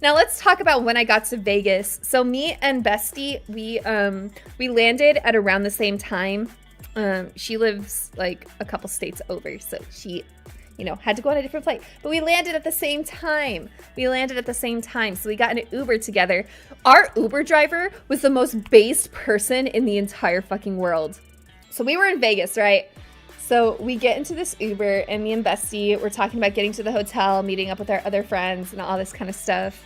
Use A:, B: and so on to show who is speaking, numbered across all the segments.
A: Now let's talk about when I got to Vegas. So me and Bestie, we landed at around the same time. She lives like a couple states over, so she, you know, had to go on a different flight. But we landed at the same time. So we got in an Uber together. Our Uber driver was the most based person in the entire fucking world. So we were in Vegas, right? So we get into this Uber, and me and Bestie, we're talking about getting to the hotel, meeting up with our other friends, and all this kind of stuff.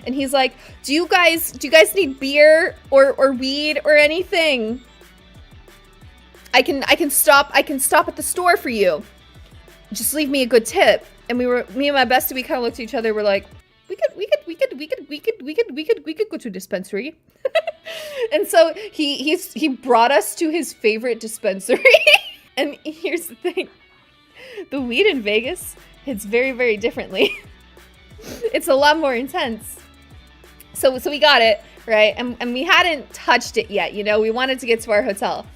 A: And he's like, do you guys need beer or weed or anything? I can stop at the store for you. Just leave me a good tip. And me and my bestie, we kind of looked at each other. We're like, we could go to a dispensary. And so he brought us to his favorite dispensary. And here's the thing. The weed in Vegas hits very, very differently. It's a lot more intense. So we got it, right? And we hadn't touched it yet, you know? We wanted to get to our hotel.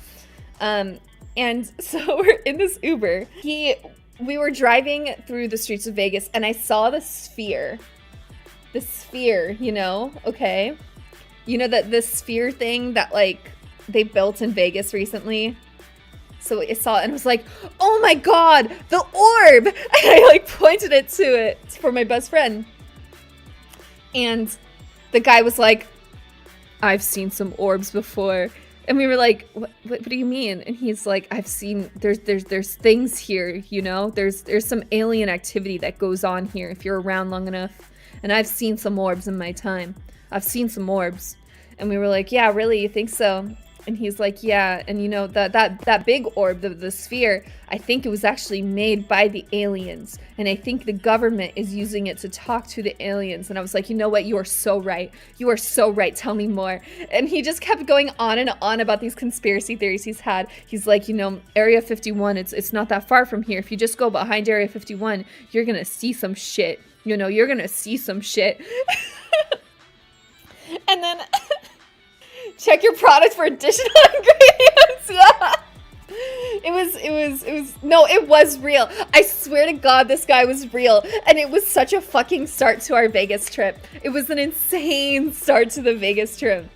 A: And so we're in this Uber. We were driving through the streets of Vegas, and I saw the sphere. The sphere, you know? Okay. You know that the sphere thing that, like, they built in Vegas recently? So I saw it and was like, oh my god, the orb! And I like pointed it to it for my best friend. And the guy was like, I've seen some orbs before. And we were like, what do you mean? And he's like, I've seen, there's things here, you know? There's some alien activity that goes on here if you're around long enough. And I've seen some orbs in my time. I've seen some orbs. And we were like, yeah, really, you think so? And he's like, yeah, and you know, that big orb, the sphere, I think it was actually made by the aliens. And I think the government is using it to talk to the aliens. And I was like, you know what? You are so right. You are so right. Tell me more. And he just kept going on and on about these conspiracy theories he's had. He's like, you know, Area 51, it's not that far from here. If you just go behind Area 51, you're going to see some shit. You know, you're going to see some shit. And then... check your product for additional ingredients. Yeah. It was real. I swear to God, this guy was real. And it was such a fucking start to our Vegas trip. It was an insane start to the Vegas trip.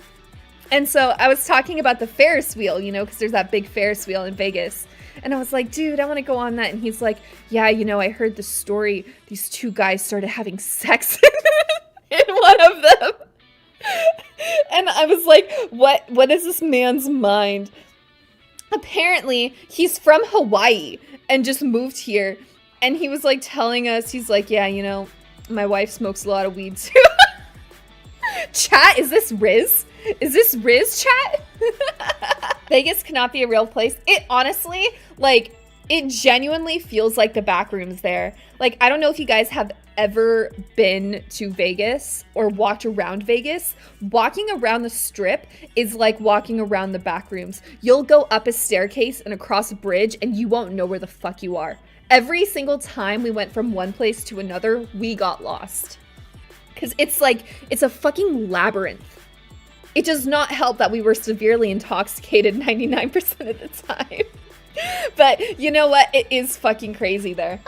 A: And so I was talking about the Ferris wheel, you know, because there's that big Ferris wheel in Vegas. And I was like, dude, I want to go on that. And he's like, yeah, you know, I heard the story. These two guys started having sex in one of them. And I was like, what is this man's mind? Apparently, he's from Hawaii and just moved here. And he was like telling us, he's like, yeah, you know, my wife smokes a lot of weed too. Chat, is this Riz? Is this Riz, chat? Vegas cannot be a real place. It honestly, like, it genuinely feels like the back rooms there. Like, I don't know if you guys have ever been to Vegas or walked around Vegas. Walking around the strip is like walking around the back rooms. You'll go up a staircase and across a bridge and you won't know where the fuck you are. Every single time we went from one place to another, we got lost. Because it's like, it's a fucking labyrinth. It does not help that we were severely intoxicated 99% of the time. But you know what? It is fucking crazy there.